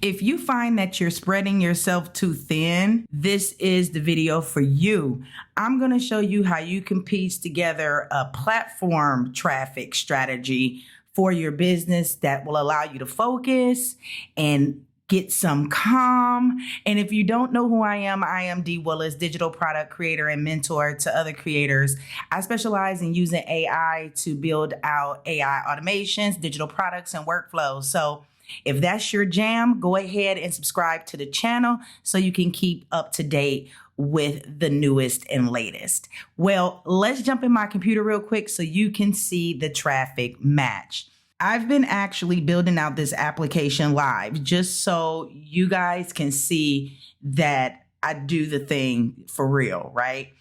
If you find that you're spreading yourself too thin, this is the video for you. I'm going to show you how you can piece together a platform traffic strategy for your business that will allow you to focus and get some calm. And if you don't know who I am D. Willis, digital product creator and mentor to other creators. I specialize in using AI to build out AI automations, digital products, and workflows. So if that's your jam, go ahead and subscribe to the channel so you can keep up to date with the newest and latest. Well, let's jump in my computer real quick so you can see the traffic match. I've been actually building out this application live just so you guys can see that I do the thing for real, right?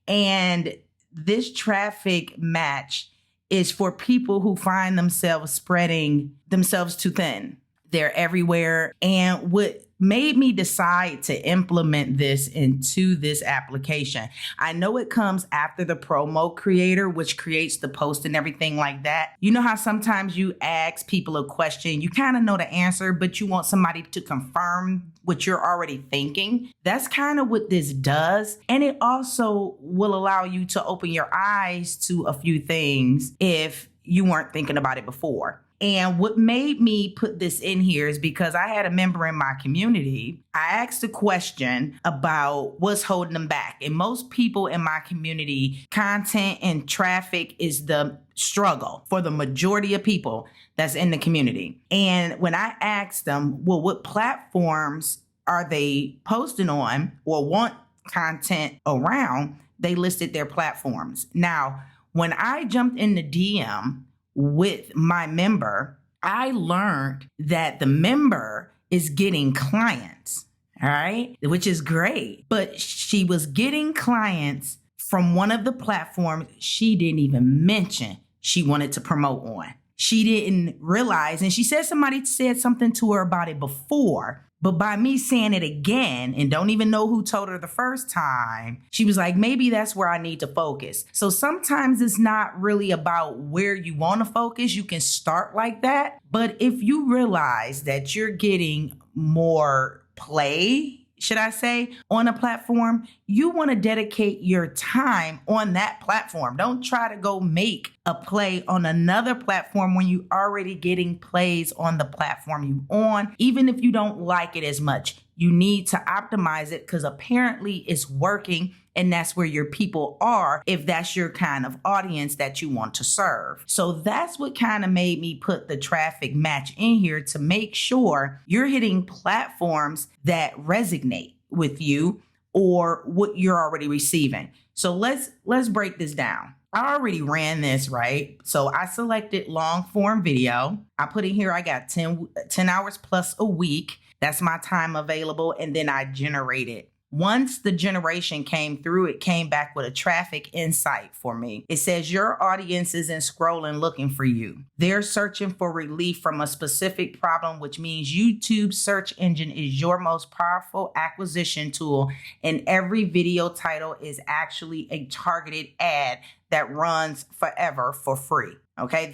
And this traffic match is for people who find themselves spreading themselves too thin. They're everywhere. And what made me decide to implement this into this application, I know it comes after the promo creator, which creates the post and everything like that. You know how sometimes you ask people a question, you kind of know the answer, but you want somebody to confirm what you're already thinking. That's kind of what this does. And it also will allow you to open your eyes to a few things if you weren't thinking about it before. And what made me put this in here is because I had a member in my community. I asked a question about what's holding them back. And most people in my community, content and traffic is the struggle for the majority of people that's in the community. And when I asked them, well, what platforms are they posting on or want content around, they listed their platforms. Now, when I jumped in the DM with my member, I learned that the member is getting clients, all right, which is great. But she was getting clients from one of the platforms she didn't even mention she wanted to promote on. She didn't realize, and she said somebody said something to her about it before. But by me saying it again and don't even know who told her the first time, she was like, maybe that's where I need to focus. So sometimes it's not really about where you want to focus. You can start like that. But if you realize that you're getting more play, should I say, on a platform, you want to dedicate your time on that platform. Don't try to go make a play on another platform when you already getting plays on the platform you on. Even if you don't like it as much, you need to optimize it because apparently it's working. And that's where your people are if that's your kind of audience that you want to serve. So that's what kind of made me put the traffic match in here to make sure you're hitting platforms that resonate with you or what you're already receiving. So let's break this down. I already ran this, right? So I selected long form video. I put in here, I got 10 hours plus a week. That's my time available. And then I generated. Once the generation came through, it came back with a traffic insight for me. It says your audience isn't scrolling looking for you. They're searching for relief from a specific problem, which means YouTube search engine is your most powerful acquisition tool. And every video title is actually a targeted ad that runs forever for free. Okay,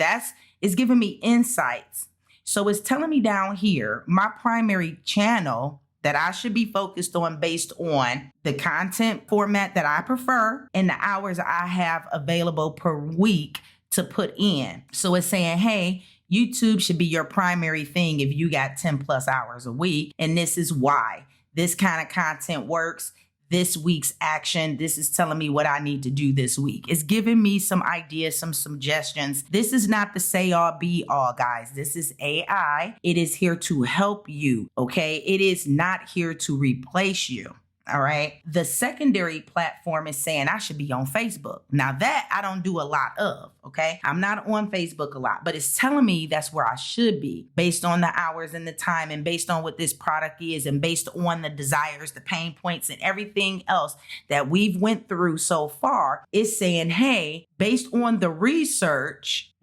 it's giving me insights. So it's telling me down here, my primary channel that I should be focused on based on the content format that I prefer and the hours I have available per week to put in. So it's saying, hey, YouTube should be your primary thing if you got 10 plus hours a week. And this is why this kind of content works. This week's action. This is telling me what I need to do this week. It's giving me some ideas, some suggestions. This is not the say all be all, guys. This is AI. It is here to help you, okay? It is not here to replace you. All right. The secondary platform is saying I should be on Facebook. Now that I don't do a lot of, okay? I'm not on Facebook a lot, but it's telling me that's where I should be based on the hours and the time and based on what this product is and based on the desires, the pain points and everything else that we've went through so far. It's saying, hey, based on the research,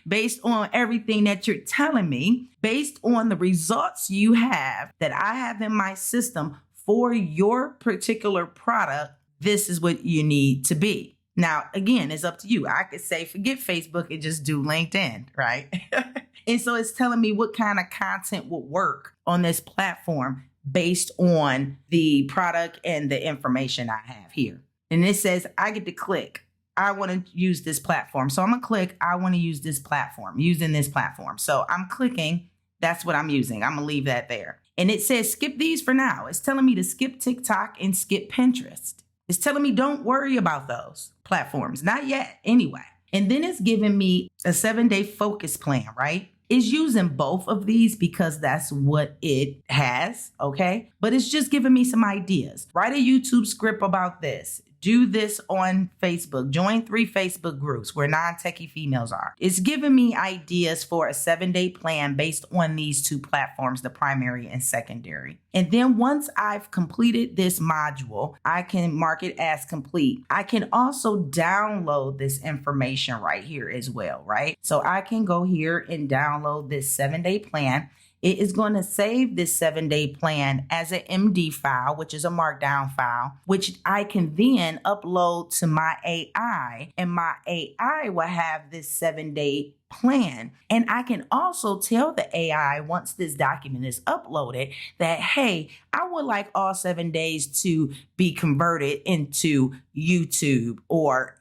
based on everything that you're telling me, based on the results you have that I have in my system, for your particular product, this is what you need to be. Now, again, it's up to you. I could say, forget Facebook and just do LinkedIn, right? And so it's telling me what kind of content would work on this platform based on the product and the information I have here. And it says I get to click, I want to use this platform. So I'm going to click, I want to use this platform, using this platform. So I'm clicking, that's what I'm using. I'm going to leave that there. And it says skip these for now. It's telling me to skip TikTok and skip Pinterest. It's telling me don't worry about those platforms. Not yet, anyway. And then it's giving me a 7-day focus plan, right? It's using both of these because that's what it has, okay? But it's just giving me some ideas. Write a YouTube script about this. Do this on Facebook. Join 3 Facebook groups where non-techie females are. It's giving me ideas for a 7-day plan based on these 2 platforms, the primary and secondary. And then once I've completed this module, I can mark it as complete. I can also download this information right here as well, right? So I can go here and download this 7-day plan. It is going to save this 7-day plan as an MD file, which is a markdown file, which I can then upload to my AI, and my AI will have this 7-day plan. And I can also tell the AI once this document is uploaded that, hey, I would like all 7 days to be converted into YouTube or,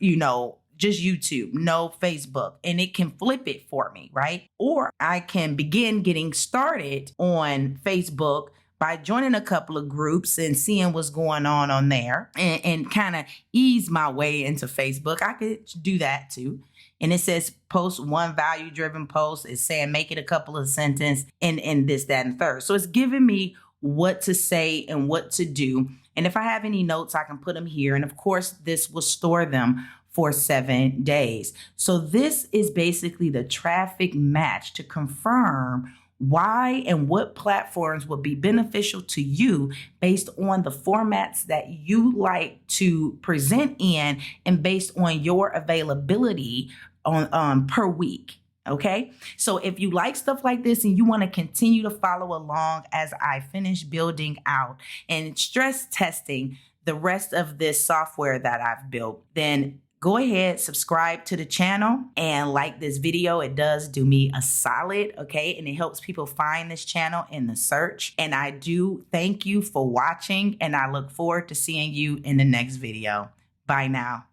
just YouTube, no Facebook, and it can flip it for me, right? Or I can begin getting started on Facebook by joining a couple of groups and seeing what's going on there and kind of ease my way into Facebook. I could do that too. And it says post 1 value-driven post. It's saying make it a couple of sentences and this, that, and third. So it's giving me what to say and what to do. And if I have any notes, I can put them here. And of course, this will store them for 7 days. So this is basically the traffic match to confirm why and what platforms will be beneficial to you based on the formats that you like to present in and based on your availability on per week. Okay, so if you like stuff like this and you want to continue to follow along as I finish building out and stress testing the rest of this software that I've built, then go ahead, subscribe to the channel and like this video. It does do me a solid, okay? And it helps people find this channel in the search. And I do thank you for watching, and I look forward to seeing you in the next video. Bye now.